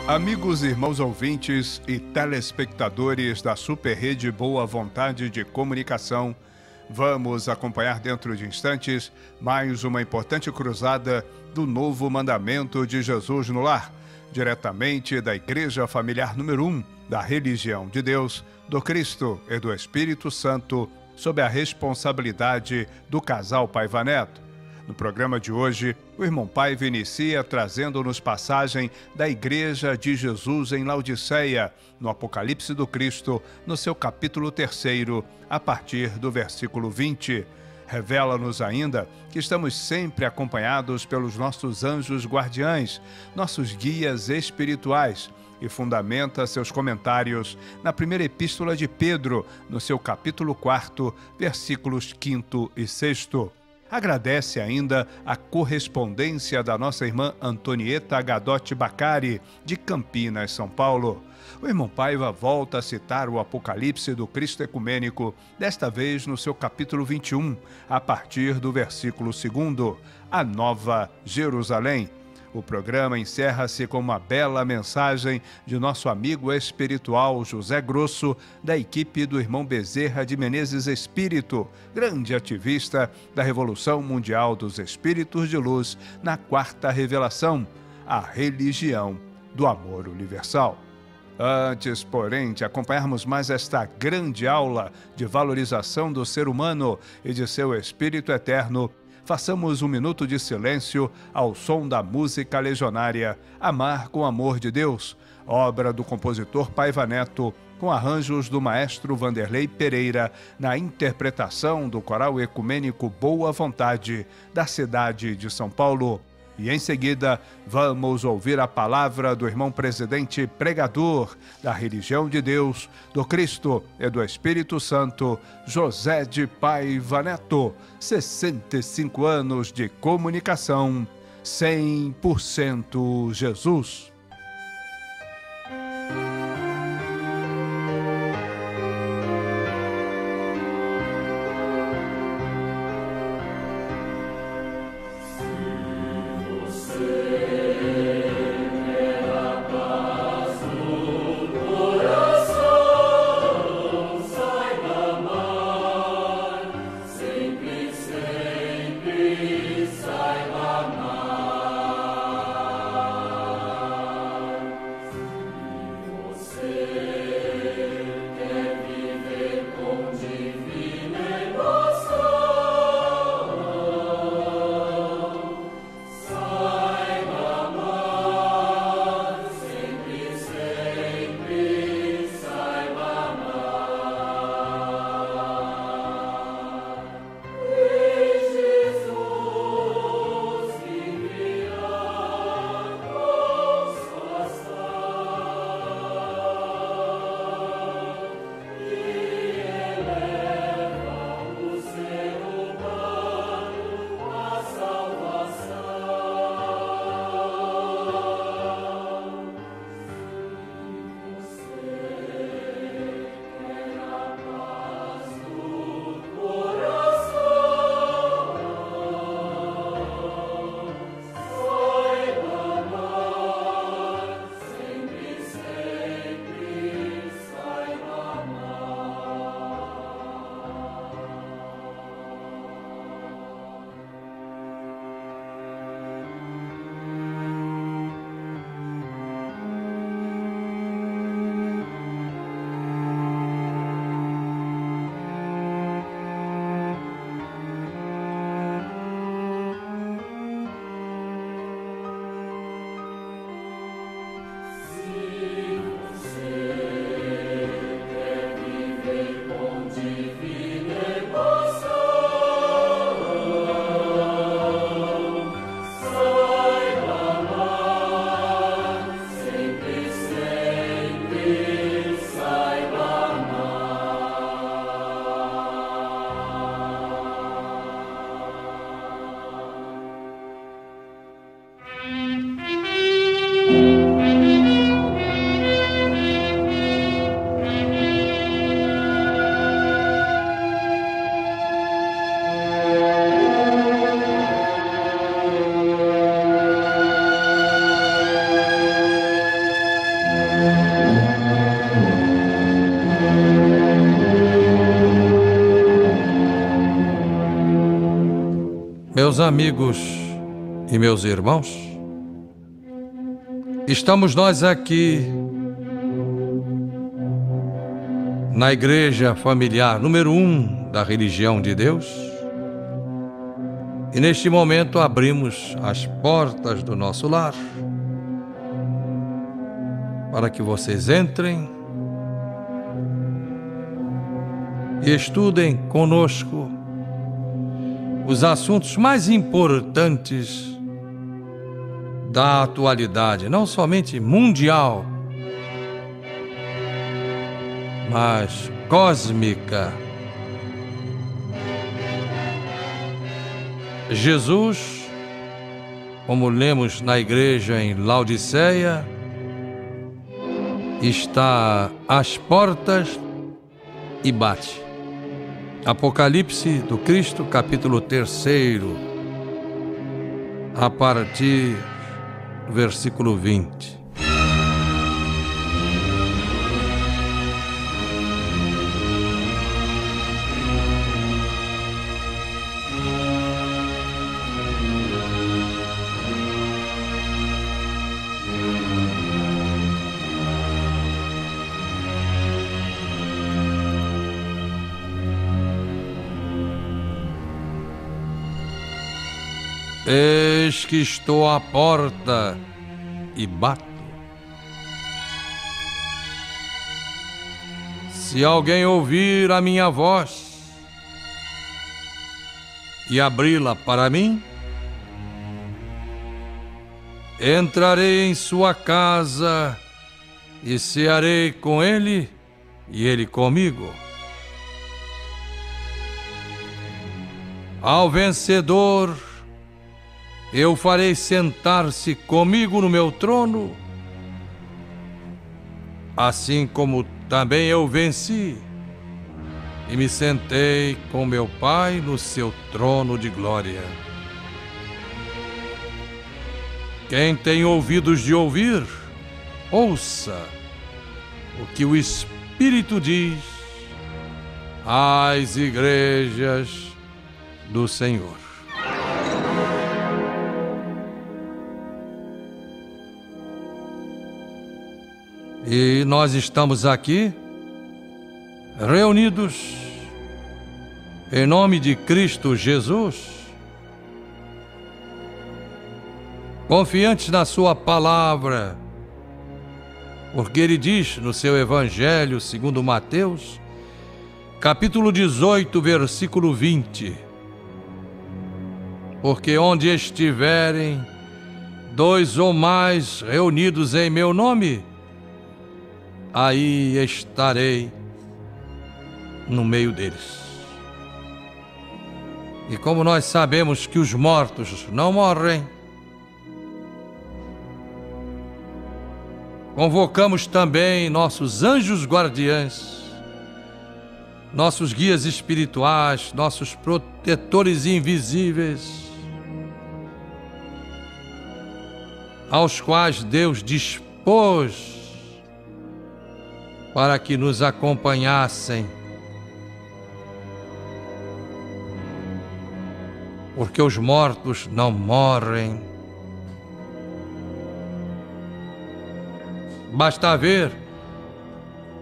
Amigos, irmãos ouvintes e telespectadores da Super Rede Boa Vontade de Comunicação, vamos acompanhar dentro de instantes mais uma importante cruzada do novo mandamento de Jesus no lar, diretamente da Igreja Familiar número 1 da Religião de Deus, do Cristo e do Espírito Santo, sob a responsabilidade do casal Paiva-Neto. No programa de hoje, o irmão Paiva inicia trazendo-nos passagem da Igreja de Jesus em Laodiceia, no Apocalipse do Cristo, no seu capítulo 3, a partir do versículo 20. Revela-nos ainda que estamos sempre acompanhados pelos nossos anjos guardiães, nossos guias espirituais, e fundamenta seus comentários na primeira epístola de Pedro, no seu capítulo 4, versículos 5 e 6. Agradece ainda a correspondência da nossa irmã Antonieta Gadotti Bacari, de Campinas, São Paulo. O irmão Paiva volta a citar o Apocalipse do Cristo Ecumênico, desta vez no seu capítulo 21, a partir do versículo 2, a Nova Jerusalém. O programa encerra-se com uma bela mensagem de nosso amigo espiritual José Grosso, da equipe do irmão Bezerra de Menezes Espírito, grande ativista da Revolução Mundial dos Espíritos de Luz, na quarta revelação, a religião do amor universal. Antes, porém, de acompanharmos mais esta grande aula de valorização do ser humano e de seu espírito eterno, façamos um minuto de silêncio ao som da música legionária Amar com Amor de Deus, obra do compositor Paiva Neto, com arranjos do maestro Vanderlei Pereira, na interpretação do Coral Ecumênico Boa Vontade, da cidade de São Paulo. E em seguida, vamos ouvir a palavra do irmão presidente pregador da Religião de Deus, do Cristo e do Espírito Santo, José de Paiva Neto, 65 anos de comunicação, 100% Jesus. Meus amigos e meus irmãos, estamos nós aqui na Igreja Familiar número 1 da Religião de Deus e neste momento abrimos as portas do nosso lar para que vocês entrem e estudem conosco os assuntos mais importantes da atualidade, não somente mundial, mas cósmica. Jesus, como lemos na igreja em Laodiceia, está às portas e bate. Apocalipse do Cristo, capítulo 3, a partir do versículo 20. Eis que estou à porta e bato. Se alguém ouvir a minha voz e abri-la para mim, entrarei em sua casa e cearei com ele e ele comigo. Ao vencedor, eu farei sentar-se comigo no meu trono, assim como também eu venci e me sentei com meu Pai no seu trono de glória. Quem tem ouvidos de ouvir, ouça o que o Espírito diz às igrejas do Senhor. E nós estamos aqui, reunidos, em nome de Cristo Jesus, confiantes na sua palavra, porque ele diz no seu Evangelho, segundo Mateus, capítulo 18, versículo 20, porque onde estiverem 2 ou mais reunidos em meu nome, aí estarei no meio deles. E como nós sabemos que os mortos não morrem, convocamos também nossos anjos guardiães, nossos guias espirituais, nossos protetores invisíveis, aos quais Deus dispôs para que nos acompanhassem, porque os mortos não morrem. Basta ver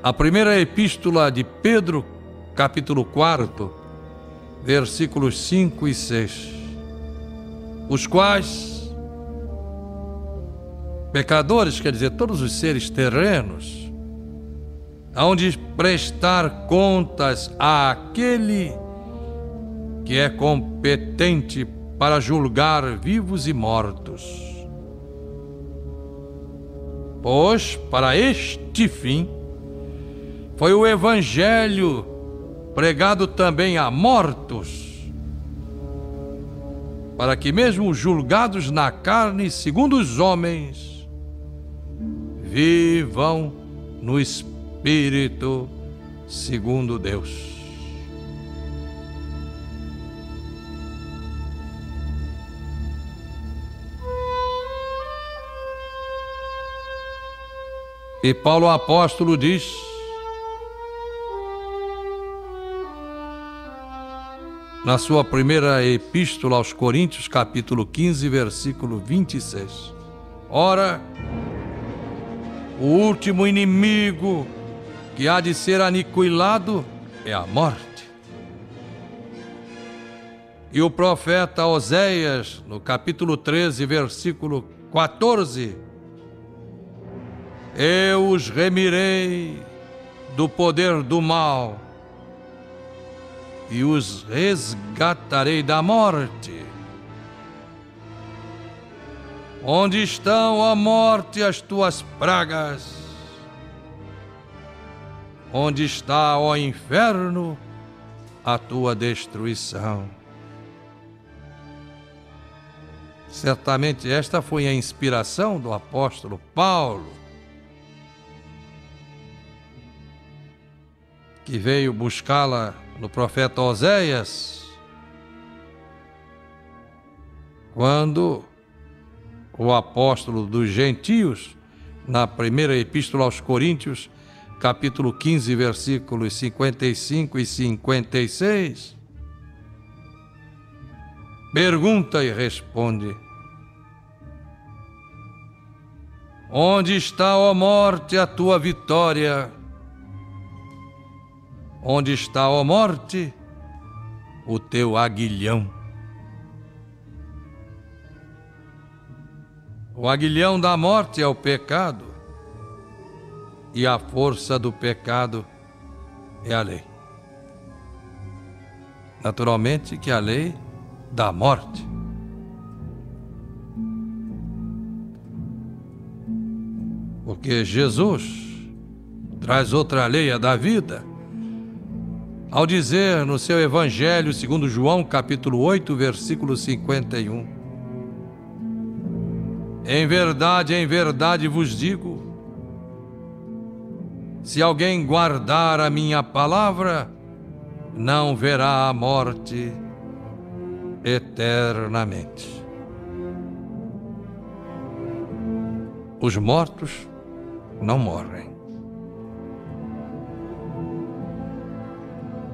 a primeira epístola de Pedro, capítulo 4, versículos 5 e 6, os quais pecadores, quer dizer, todos os seres terrenos, hão de prestar contas àquele que é competente para julgar vivos e mortos. Pois, para este fim, foi o Evangelho pregado também a mortos, para que mesmo julgados na carne, segundo os homens, vivam no Espírito, segundo Deus. E Paulo apóstolo diz: na sua primeira epístola aos Coríntios, capítulo 15, versículo 26. Ora, o último inimigo que há de ser aniquilado é a morte. E o profeta Oséias, no capítulo 13, versículo 14, eu os remirei do poder do mal e os resgatarei da morte. Onde estão, ó morte, as tuas pragas? Onde está, ó inferno, a tua destruição? Certamente esta foi a inspiração do apóstolo Paulo, que veio buscá-la no profeta Oséias, quando o apóstolo dos gentios, na primeira epístola aos Coríntios, capítulo 15, versículos 55 e 56, pergunta e responde: onde está, ó morte, a tua vitória? Onde está, ó morte, o teu aguilhão? O aguilhão da morte é o pecado, e a força do pecado é a lei. Naturalmente que a lei da morte. Porque Jesus traz outra lei, a da vida, ao dizer no seu Evangelho, segundo João, capítulo 8, versículo 51, em verdade vos digo, se alguém guardar a minha palavra, não verá a morte eternamente. Os mortos não morrem.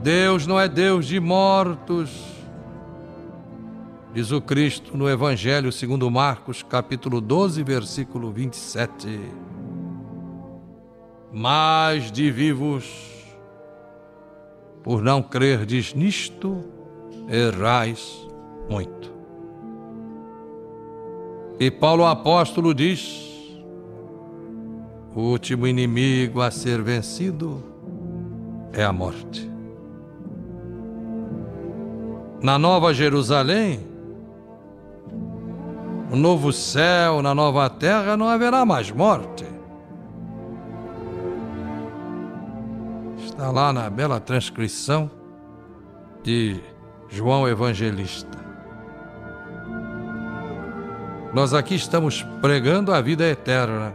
Deus não é Deus de mortos, diz o Cristo no Evangelho segundo Marcos, capítulo 12, versículo 27. Mas de vivos, por não crerdes nisto, errais muito. E Paulo apóstolo diz: o último inimigo a ser vencido é a morte. Na Nova Jerusalém, no novo céu, na nova terra, não haverá mais morte. Está lá na bela transcrição de João Evangelista. Nós aqui estamos pregando a vida eterna.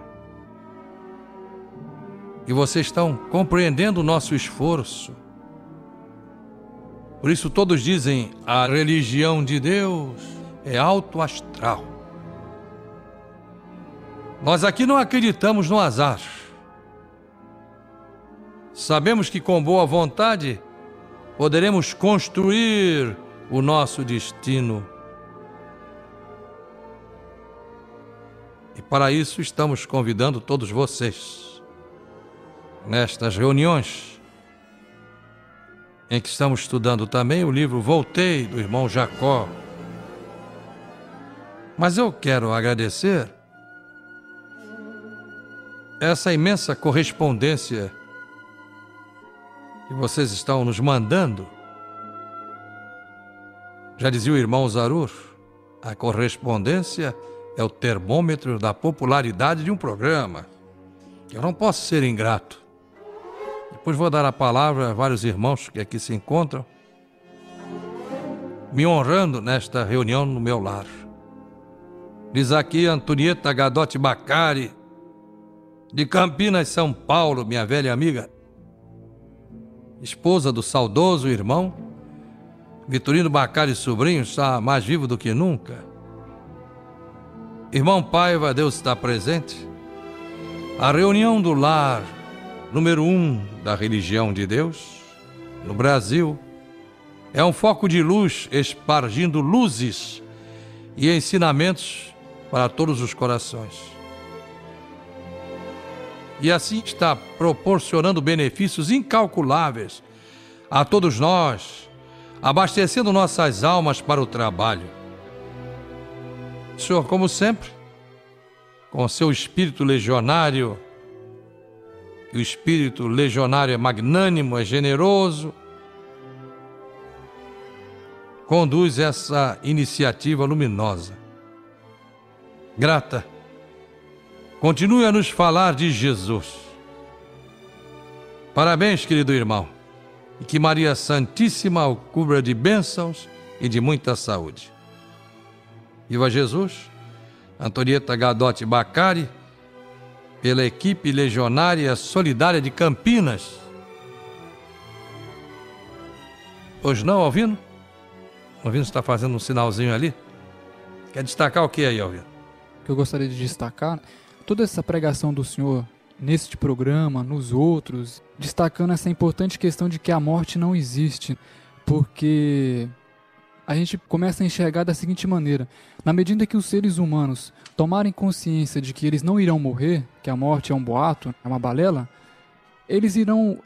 E vocês estão compreendendo o nosso esforço. Por isso todos dizem, a religião de Deus é alto astral. Nós aqui não acreditamos no azar. Sabemos que com boa vontade poderemos construir o nosso destino. E para isso estamos convidando todos vocês, nestas reuniões, em que estamos estudando também o livro Voltei, do irmão Jacó. Mas eu quero agradecer essa imensa correspondência que vocês estão nos mandando. Já dizia o irmão Zarur, a correspondência é o termômetro da popularidade de um programa. Eu não posso ser ingrato. Depois vou dar a palavra a vários irmãos que aqui se encontram, me honrando nesta reunião no meu lar. Diz aqui Antonieta Gadotti Bacari, de Campinas, São Paulo, minha velha amiga, esposa do saudoso irmão Vitorino Bacari Sobrinho, está mais vivo do que nunca. Irmão Paiva, Deus está presente. A reunião do lar número 1 da religião de Deus, no Brasil, é um foco de luz espargindo luzes e ensinamentos para todos os corações. E assim está proporcionando benefícios incalculáveis a todos nós, abastecendo nossas almas para o trabalho. O Senhor, como sempre, com seu espírito legionário, e o espírito legionário é magnânimo, é generoso, conduz essa iniciativa luminosa. Grata, continue a nos falar de Jesus. Parabéns, querido irmão, e que Maria Santíssima o cubra de bênçãos e de muita saúde. Viva Jesus! Antonieta Gadotti Bacari, pela equipe legionária solidária de Campinas. Hoje não, Alvino? Alvino está fazendo um sinalzinho ali. Quer destacar o que aí, Alvino? O que eu gostaria de destacar, toda essa pregação do Senhor neste programa, nos outros, destacando essa importante questão de que a morte não existe, porque a gente começa a enxergar da seguinte maneira: na medida que os seres humanos tomarem consciência de que eles não irão morrer, que a morte é um boato, é uma balela, eles irão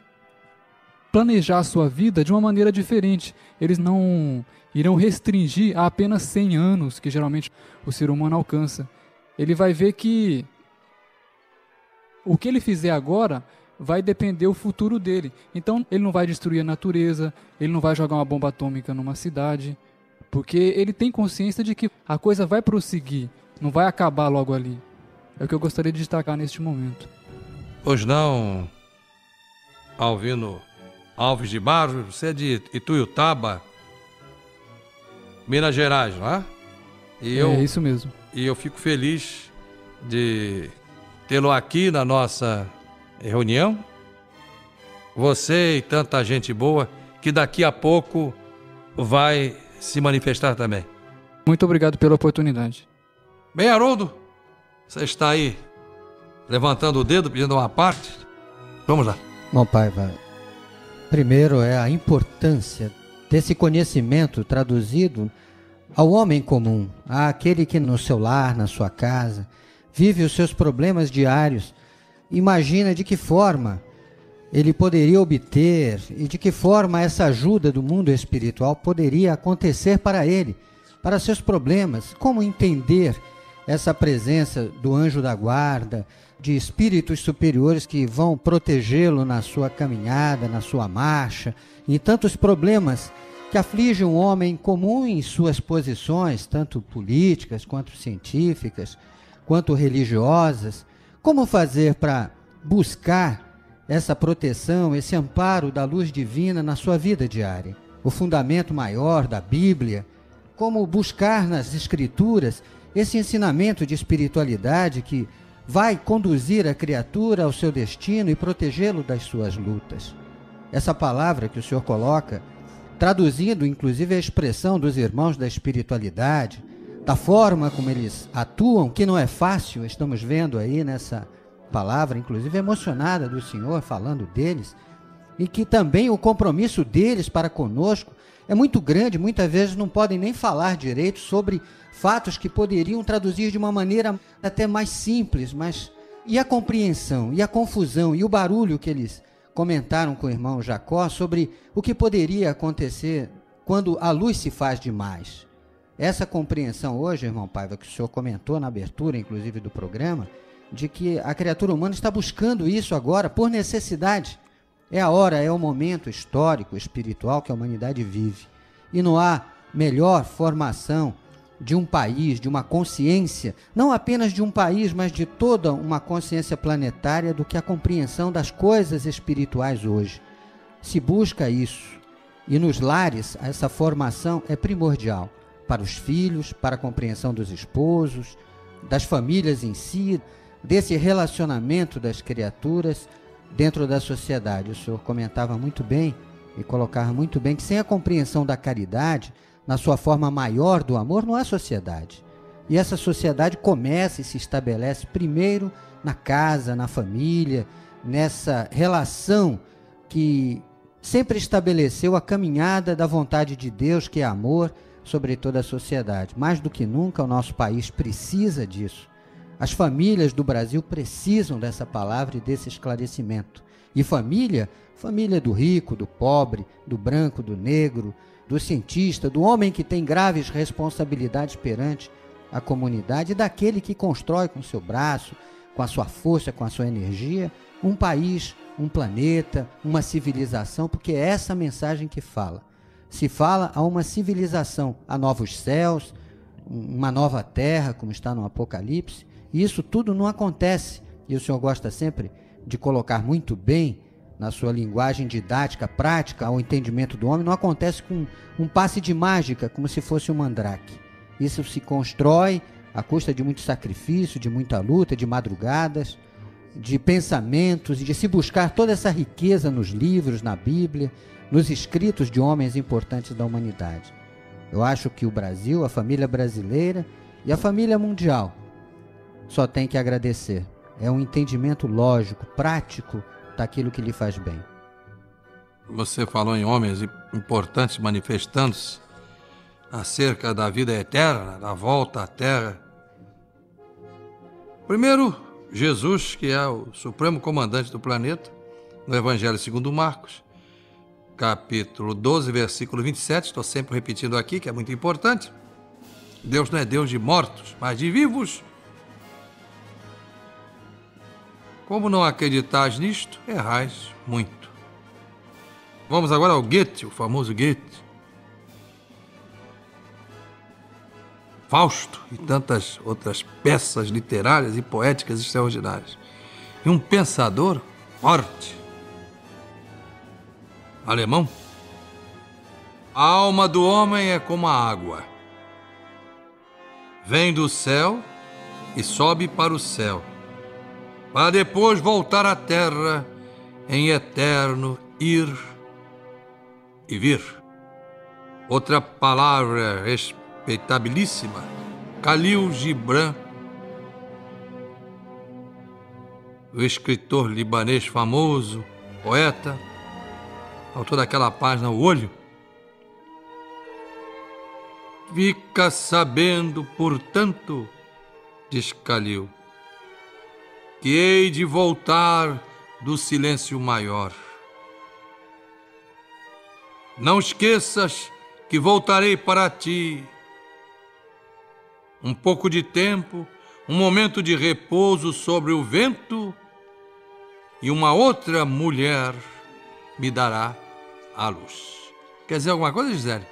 planejar a sua vida de uma maneira diferente. Eles não irão restringir a apenas 100 anos, que geralmente o ser humano alcança. Ele vai ver que o que ele fizer agora vai depender do futuro dele. Então ele não vai destruir a natureza, ele não vai jogar uma bomba atômica numa cidade, porque ele tem consciência de que a coisa vai prosseguir, não vai acabar logo ali. É o que eu gostaria de destacar neste momento. Pois não, Alvino Alves de Barros, você é de Ituiutaba, Minas Gerais, não é? É isso mesmo. E eu fico feliz de tê-lo aqui na nossa reunião. Você e tanta gente boa que daqui a pouco vai se manifestar também. Muito obrigado pela oportunidade. Bem, Haroldo, você está aí levantando o dedo, pedindo uma parte. Vamos lá. Bom, Paiva, primeiro é a importância desse conhecimento traduzido ao homem comum, àquele que no seu lar, na sua casa, vive os seus problemas diários, imagina de que forma ele poderia obter e de que forma essa ajuda do mundo espiritual poderia acontecer para ele, para seus problemas, como entender essa presença do anjo da guarda, de espíritos superiores que vão protegê-lo na sua caminhada, na sua marcha, e tantos problemas que afligem um homem comum em suas posições, tanto políticas, quanto científicas, quanto religiosas. Como fazer para buscar essa proteção, esse amparo da luz divina na sua vida diária? O fundamento maior da Bíblia, como buscar nas Escrituras esse ensinamento de espiritualidade que vai conduzir a criatura ao seu destino e protegê-lo das suas lutas. Essa palavra que o Senhor coloca, traduzindo inclusive a expressão dos irmãos da espiritualidade, da forma como eles atuam, que não é fácil, estamos vendo aí nessa palavra, inclusive emocionada do Senhor, falando deles, e que também o compromisso deles para conosco é muito grande, muitas vezes não podem nem falar direito sobre fatos que poderiam traduzir de uma maneira até mais simples, mas e a compreensão, e a confusão, e o barulho que eles comentaram com o irmão Jacó sobre o que poderia acontecer quando a luz se faz demais. Essa compreensão hoje, irmão Paiva, que o senhor comentou na abertura, inclusive, do programa, de que a criatura humana está buscando isso agora por necessidade. É a hora, é o momento histórico, espiritual que a humanidade vive. E não há melhor formação de um país, de uma consciência, não apenas de um país, mas de toda uma consciência planetária do que a compreensão das coisas espirituais hoje. Se busca isso. E nos lares, essa formação é primordial para os filhos, para a compreensão dos esposos, das famílias em si, desse relacionamento das criaturas dentro da sociedade. O senhor comentava muito bem e colocava muito bem que sem a compreensão da caridade, na sua forma maior do amor, não há sociedade. E essa sociedade começa e se estabelece primeiro na casa, na família, nessa relação que sempre estabeleceu a caminhada da vontade de Deus, que é amor, sobre toda a sociedade. Mais do que nunca, o nosso país precisa disso. As famílias do Brasil precisam dessa palavra e desse esclarecimento. E família do rico, do pobre, do branco, do negro, do cientista, do homem que tem graves responsabilidades perante a comunidade e daquele que constrói com seu braço, com a sua força, com a sua energia, um país, um planeta, uma civilização, porque é essa mensagem que fala. Se fala a uma civilização, a novos céus, uma nova terra, como está no Apocalipse, e isso tudo não acontece. E o Senhor gosta sempre de colocar muito bem na sua linguagem didática, prática, ao entendimento do homem, não acontece com um passe de mágica, como se fosse um mandrake. Isso se constrói à custa de muito sacrifício, de muita luta, de madrugadas, de pensamentos e de se buscar toda essa riqueza nos livros, na Bíblia, nos escritos de homens importantes da humanidade. Eu acho que o Brasil, a família brasileira e a família mundial só tem que agradecer. É um entendimento lógico, prático daquilo que lhe faz bem. Você falou em homens importantes manifestando-se acerca da vida eterna, da volta à Terra. Primeiro, Jesus, que é o supremo comandante do planeta, no Evangelho segundo Marcos, capítulo 12, versículo 27, estou sempre repetindo aqui, que é muito importante. Deus não é Deus de mortos, mas de vivos. Como não acreditais nisto, errais muito. Vamos agora ao Goethe, o famoso Goethe. Fausto e tantas outras peças literárias e poéticas extraordinárias. E um pensador forte, alemão. A alma do homem é como a água. Vem do céu e sobe para o céu, para depois voltar à terra em eterno ir e vir. Outra palavra respeitabilíssima, Khalil Gibran, o escritor libanês famoso, poeta, autor daquela página O Olho. Fica sabendo, portanto, diz Khalil, que hei de voltar do silêncio maior. Não esqueças que voltarei para ti. Um pouco de tempo, um momento de repouso sobre o vento, e uma outra mulher me dará a luz. Quer dizer alguma coisa, Gisele?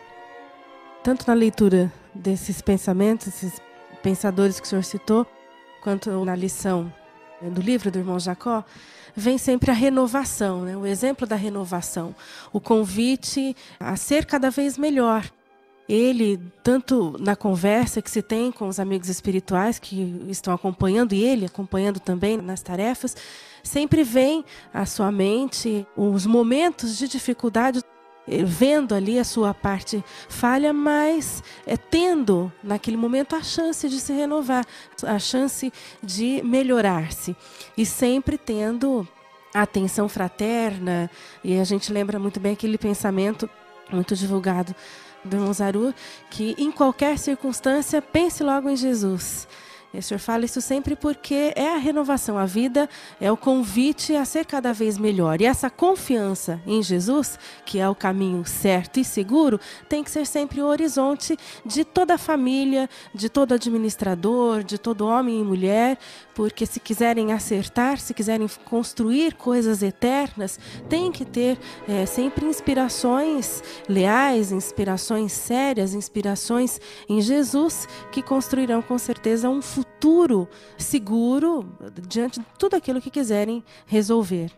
Tanto na leitura desses pensamentos, esses pensadores que o senhor citou, quanto na lição do livro do irmão Jacó, vem sempre a renovação, né? O exemplo da renovação, o convite a ser cada vez melhor. Ele, tanto na conversa que se tem com os amigos espirituais que estão acompanhando, e ele acompanhando também nas tarefas, sempre vem à sua mente os momentos de dificuldade, vendo ali a sua parte falha, mas tendo naquele momento a chance de se renovar, a chance de melhorar-se, e sempre tendo a atenção fraterna. E a gente lembra muito bem aquele pensamento muito divulgado do irmão Zaru, que em qualquer circunstância pense logo em Jesus. E o senhor fala isso sempre porque é a renovação, a vida é o convite a ser cada vez melhor. E essa confiança em Jesus, que é o caminho certo e seguro, tem que ser sempre o horizonte de toda a família, de todo administrador, de todo homem e mulher, porque se quiserem acertar, se quiserem construir coisas eternas, tem que ter sempre inspirações leais, inspirações sérias, inspirações em Jesus, que construirão com certeza um futuro seguro diante de tudo aquilo que quiserem resolver.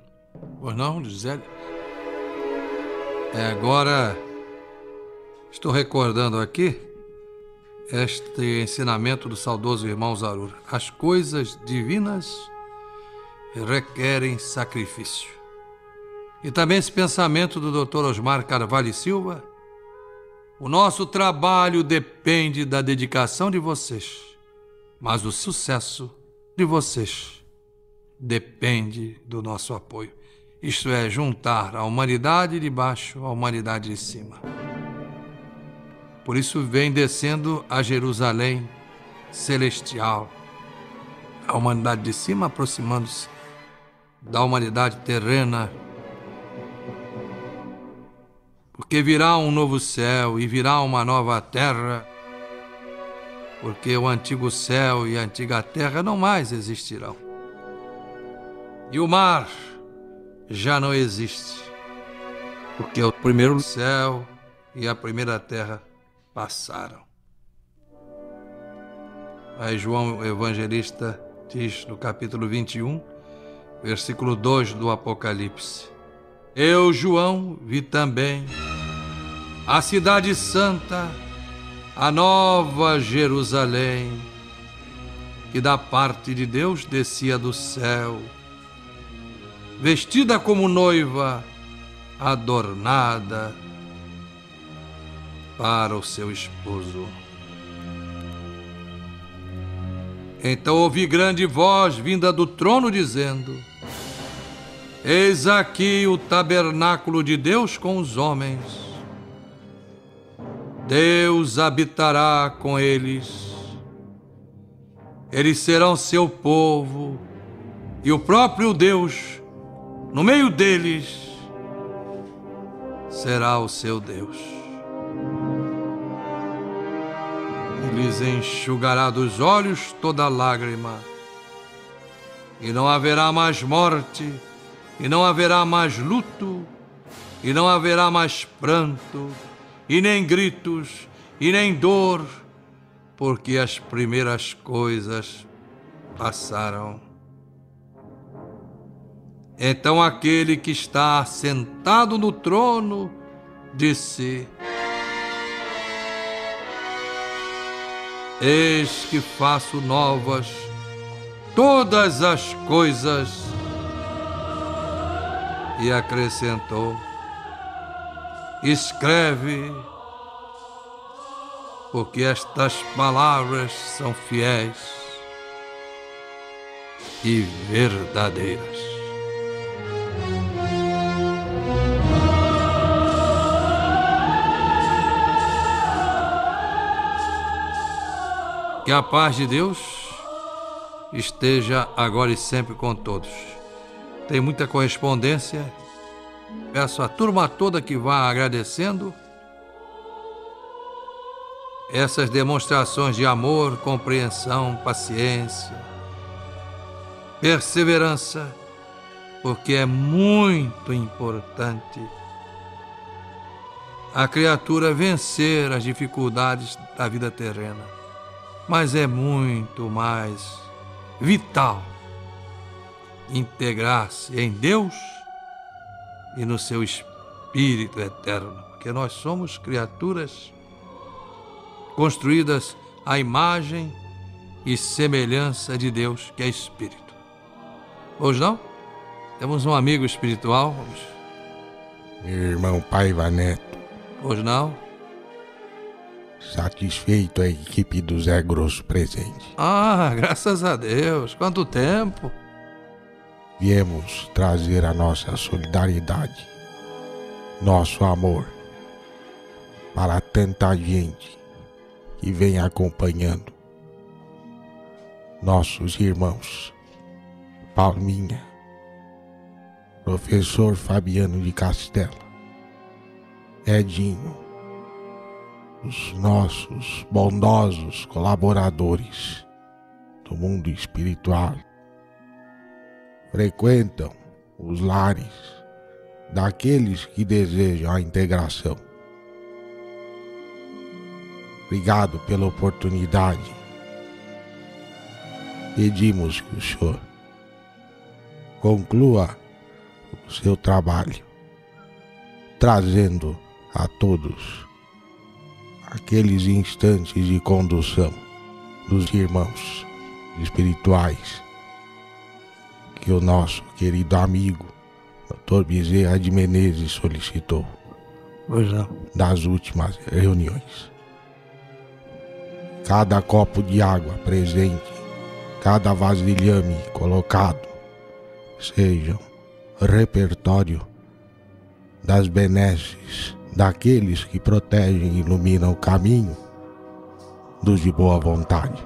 Pois não, Gisele? Agora, estou recordando aqui este ensinamento do saudoso irmão Zaru. As coisas divinas requerem sacrifício. E também esse pensamento do Dr. Osmar Carvalho e Silva. O nosso trabalho depende da dedicação de vocês, mas o sucesso de vocês depende do nosso apoio. isto é, juntar a humanidade de baixo à humanidade de cima. Por isso vem descendo a Jerusalém celestial, a humanidade de cima aproximando-se da humanidade terrena, porque virá um novo céu e virá uma nova terra, porque o antigo céu e a antiga terra não mais existirão. E o mar já não existe, porque o primeiro céu e a primeira terra passaram. Aí João Evangelista diz no capítulo 21, versículo 2 do Apocalipse: Eu, João, vi também a cidade santa, a nova Jerusalém, que da parte de Deus descia do céu, vestida como noiva, adornada para o seu esposo. Então ouvi grande voz vinda do trono dizendo: Eis aqui o tabernáculo de Deus com os homens. Deus habitará com eles. Eles serão seu povo, e o próprio Deus, no meio deles, será o seu Deus. E lhes enxugará dos olhos toda lágrima, e não haverá mais morte, e não haverá mais luto, e não haverá mais pranto, e nem gritos, e nem dor, porque as primeiras coisas passaram. Então aquele que está sentado no trono disse: Eis que faço novas todas as coisas. E acrescentou: Escreve, porque estas palavras são fiéis e verdadeiras. Que a paz de Deus esteja agora e sempre com todos. Tem muita correspondência. Peço à turma toda que vá agradecendo essas demonstrações de amor, compreensão, paciência, perseverança, porque é muito importante a criatura vencer as dificuldades da vida terrena. Mas é muito mais vital integrar-se em Deus e no seu Espírito eterno, porque nós somos criaturas construídas à imagem e semelhança de Deus, que é Espírito. Hoje não? Temos um amigo espiritual. Meu irmão Paiva Neto. Hoje não? Satisfeito a equipe do Zé Grosso presente. Ah, graças a Deus. Quanto tempo. Viemos trazer a nossa solidariedade, nosso amor, para tanta gente que vem acompanhando nossos irmãos Palminha, professor Fabiano de Castela, Edinho, os nossos bondosos colaboradores do mundo espiritual. Frequentam os lares daqueles que desejam a integração. Obrigado pela oportunidade. Pedimos que o senhor conclua o seu trabalho, trazendo a todos aqueles instantes de condução dos irmãos espirituais que o nosso querido amigo Dr. Bezerra de Menezes solicitou nas últimas reuniões. Cada copo de água presente, cada vasilhame colocado, sejam repertório das benesses daqueles que protegem e iluminam o caminho dos de boa vontade.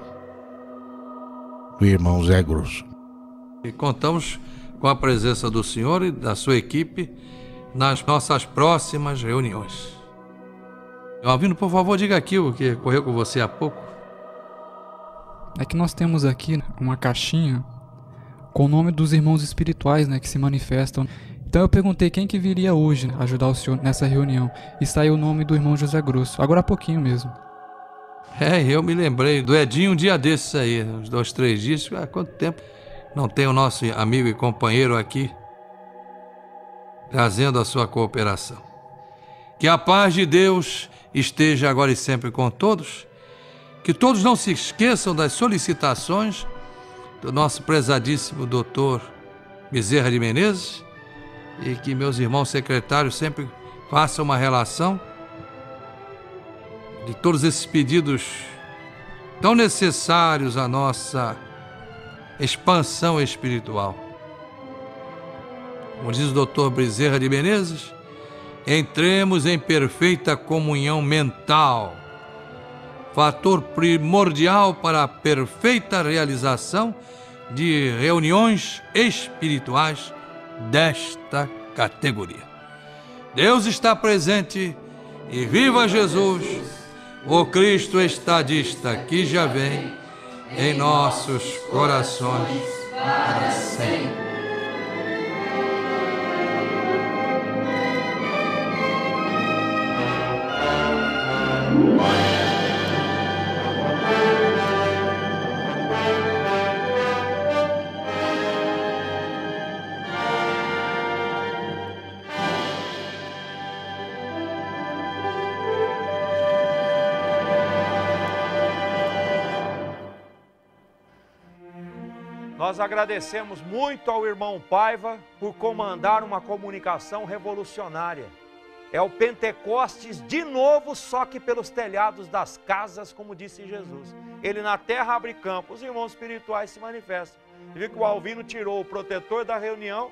Do irmão Zé Grosso. E contamos com a presença do senhor e da sua equipe nas nossas próximas reuniões. Alvino, por favor, diga aqui o que ocorreu com você há pouco. É que nós temos aqui uma caixinha com o nome dos irmãos espirituais, né, que se manifestam. Então eu perguntei quem que viria hoje ajudar o senhor nessa reunião. E saiu o nome do irmão José Grosso, agora há pouquinho mesmo. Eu me lembrei do Edinho um dia desses aí, uns 2, 3 dias. Há quanto tempo não tem o nosso amigo e companheiro aqui trazendo a sua cooperação. Que a paz de Deus esteja agora e sempre com todos. Que todos não se esqueçam das solicitações do nosso prezadíssimo doutor Bezerra de Menezes e que meus irmãos secretários sempre façam uma relação de todos esses pedidos tão necessários à nossa expansão espiritual. Como diz o doutor Bezerra de Menezes, entremos em perfeita comunhão mental, fator primordial para a perfeita realização de reuniões espirituais desta categoria. Deus está presente e viva Jesus, o Cristo estadista que já vem em nossos corações para sempre. Nós agradecemos muito ao irmão Paiva por comandar uma comunicação revolucionária. É o Pentecostes de novo, só que pelos telhados das casas, como disse Jesus. Ele na terra abre campo, os irmãos espirituais se manifestam. Viu que o Alvino tirou o protetor da reunião,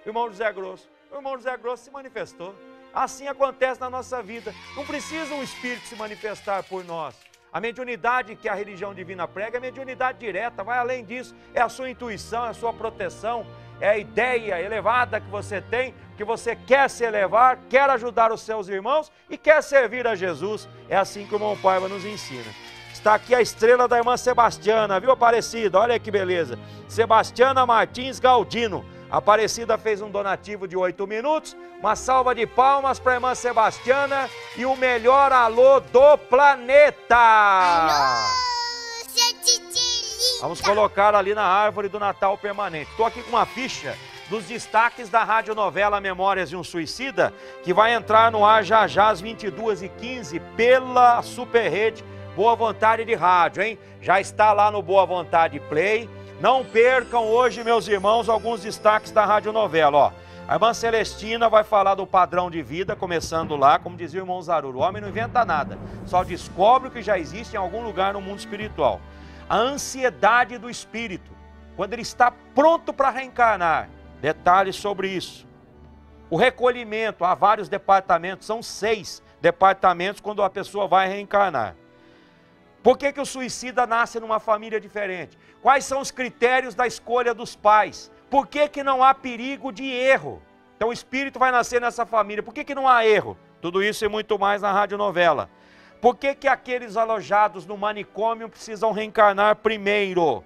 o irmão José Grosso. O irmão José Grosso se manifestou. Assim acontece na nossa vida. Não precisa um espírito se manifestar por nós. A mediunidade que a religião divina prega é mediunidade direta, vai além disso, é a sua intuição, é a sua proteção, é a ideia elevada que você tem, que você quer se elevar, quer ajudar os seus irmãos e quer servir a Jesus. É assim que o irmão Paiva nos ensina. Está aqui a estrela da irmã Sebastiana, viu, Aparecida? Olha que beleza. Sebastiana Martins Galdino. A Aparecida fez um donativo de 8 minutos, uma salva de palmas para a irmã Sebastiana e o melhor alô do planeta! Alô, sua titia linda! Vamos colocar ali na árvore do Natal permanente. Estou aqui com uma ficha dos destaques da radionovela Memórias de um Suicida, que vai entrar no ar já já às 22h15 pela Super Rede Boa Vontade de Rádio, hein? Já está lá no Boa Vontade Play. Não percam hoje, meus irmãos, alguns destaques da radionovela, ó. A irmã Celestina vai falar do padrão de vida, começando lá, como dizia o irmão Zaruro. O homem não inventa nada, só descobre o que já existe em algum lugar no mundo espiritual. A ansiedade do espírito, quando ele está pronto para reencarnar. Detalhes sobre isso. O recolhimento, há vários departamentos, são 6 departamentos quando a pessoa vai reencarnar. Por que o suicida nasce numa família diferente? Quais são os critérios da escolha dos pais? Por que não há perigo de erro? Então o espírito vai nascer nessa família, por que não há erro? Tudo isso e muito mais na radionovela. Por que aqueles alojados no manicômio precisam reencarnar primeiro?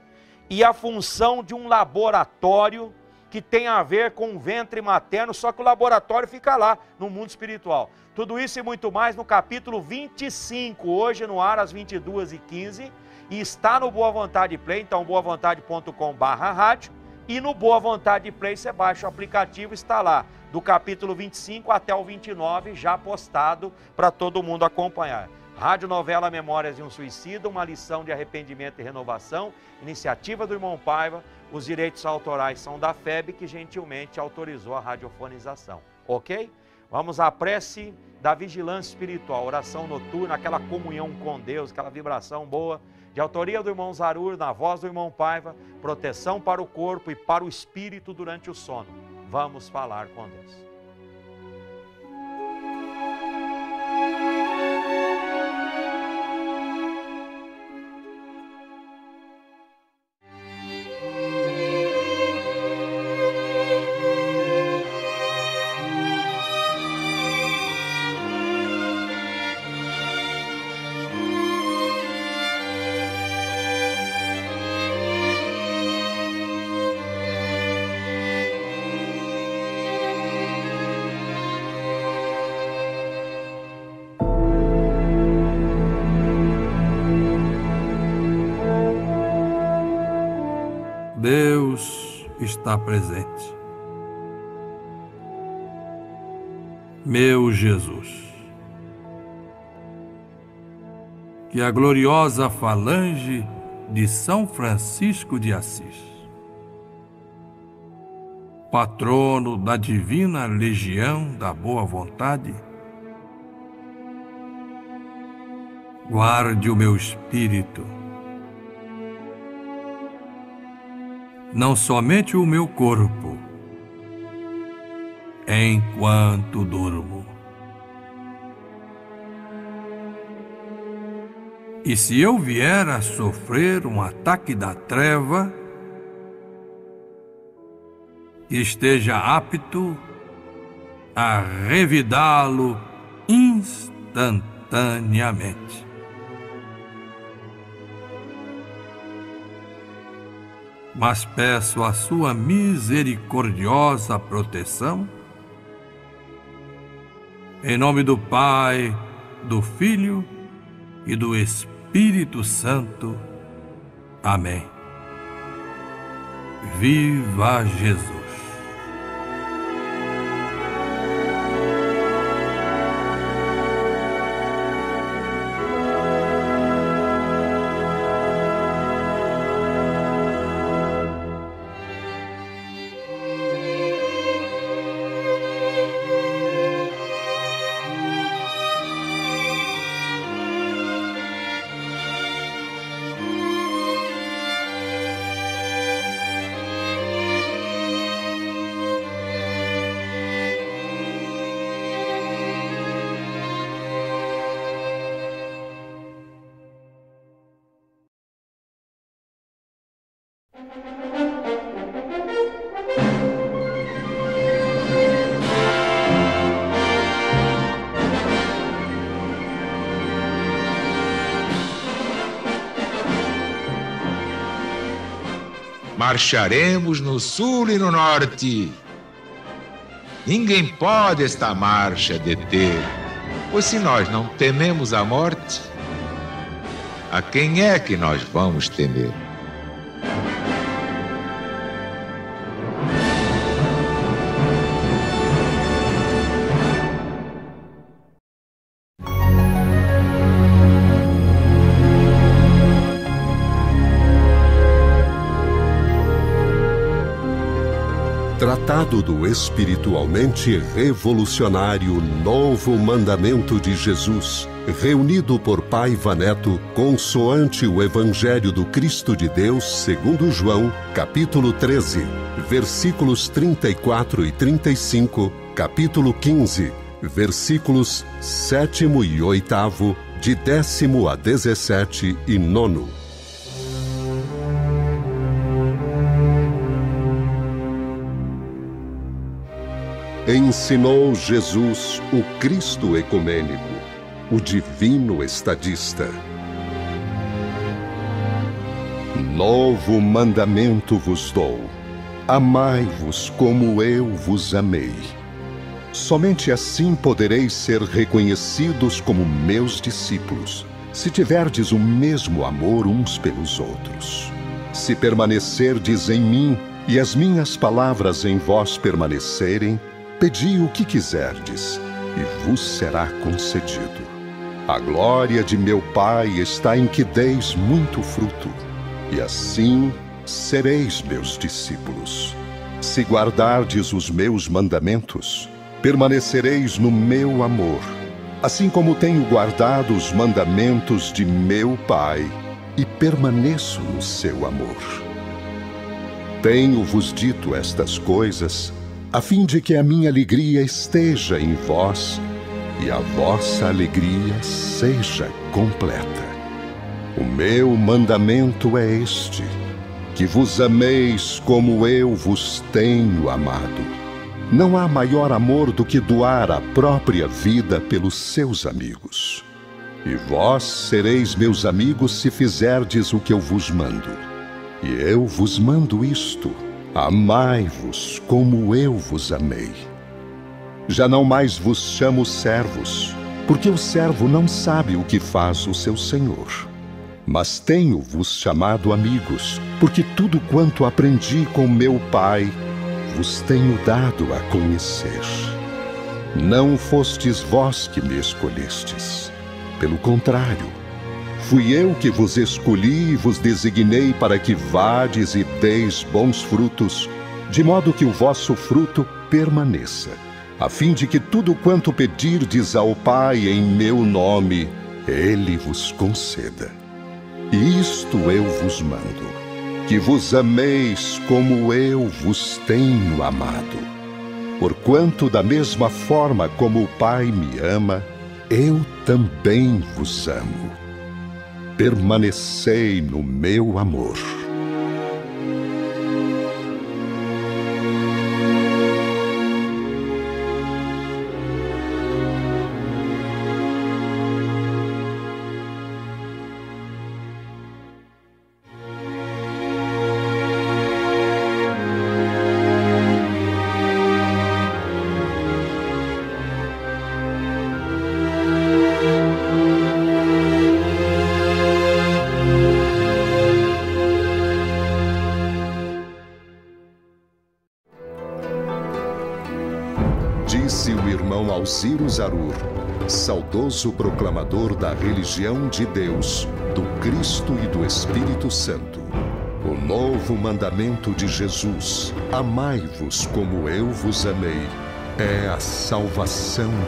E a função de um laboratório que tem a ver com o ventre materno, só que o laboratório fica lá, no mundo espiritual. Tudo isso e muito mais no capítulo 25, hoje no ar às 22h15, e está no Boa Vontade Play, então boavontade.com/rádio, e no Boa Vontade Play você baixa o aplicativo, está lá, do capítulo 25 até o 29, já postado para todo mundo acompanhar. Radionovela Memórias de um Suicida, uma lição de arrependimento e renovação, iniciativa do irmão Paiva. Os direitos autorais são da FEB, que gentilmente autorizou a radiofonização, ok? Vamos à prece da vigilância espiritual, oração noturna, aquela comunhão com Deus, aquela vibração boa, de autoria do irmão Zarur, na voz do irmão Paiva, proteção para o corpo e para o espírito durante o sono. Vamos falar com Deus. Deus está presente. Meu Jesus, que a gloriosa falange de São Francisco de Assis, patrono da divina legião da boa vontade, guarde o meu espírito, não somente o meu corpo, enquanto durmo. E se eu vier a sofrer um ataque da treva, esteja apto a revidá-lo instantaneamente. Mas peço a sua misericordiosa proteção, em nome do Pai, do Filho e do Espírito Santo. Amém. Viva Jesus! Marcharemos no sul e no norte. Ninguém pode esta marcha deter, pois se nós não tememos a morte, a quem é que nós vamos temer? Tratado do espiritualmente revolucionário Novo Mandamento de Jesus, reunido por Paiva Neto, consoante o Evangelho do Cristo de Deus, segundo João, capítulo 13, versículos 34 e 35, capítulo 15, versículos 7º e 8º, de 10º a 17 e 9º. Ensinou Jesus o Cristo ecumênico, o divino estadista. Novo mandamento vos dou: amai-vos como eu vos amei. Somente assim podereis ser reconhecidos como meus discípulos, se tiverdes o mesmo amor uns pelos outros. Se permanecerdes em mim e as minhas palavras em vós permanecerem, pedi o que quiserdes, e vos será concedido. A glória de meu Pai está em que deis muito fruto, e assim sereis meus discípulos. Se guardardes os meus mandamentos, permanecereis no meu amor, assim como tenho guardado os mandamentos de meu Pai, e permaneço no seu amor. Tenho-vos dito estas coisas a fim de que a minha alegria esteja em vós e a vossa alegria seja completa. O meu mandamento é este: que vos ameis como eu vos tenho amado. Não há maior amor do que doar a própria vida pelos seus amigos. E vós sereis meus amigos se fizerdes o que eu vos mando. E eu vos mando isto: amai-vos como eu vos amei. Já não mais vos chamo servos, porque o servo não sabe o que faz o seu senhor. Mas tenho-vos chamado amigos, porque tudo quanto aprendi com meu Pai vos tenho dado a conhecer. Não fostes vós que me escolhestes. Pelo contrário, fui eu que vos escolhi e vos designei para que vades e deis bons frutos, de modo que o vosso fruto permaneça, a fim de que tudo quanto pedirdes ao Pai em meu nome, Ele vos conceda. E isto eu vos mando: que vos ameis como eu vos tenho amado. Porquanto, da mesma forma como o Pai me ama, eu também vos amo. Permanecei no meu amor. Disse o irmão Alciro Zarur, saudoso proclamador da religião de Deus, do Cristo e do Espírito Santo: o novo mandamento de Jesus, amai-vos como eu vos amei, é a salvação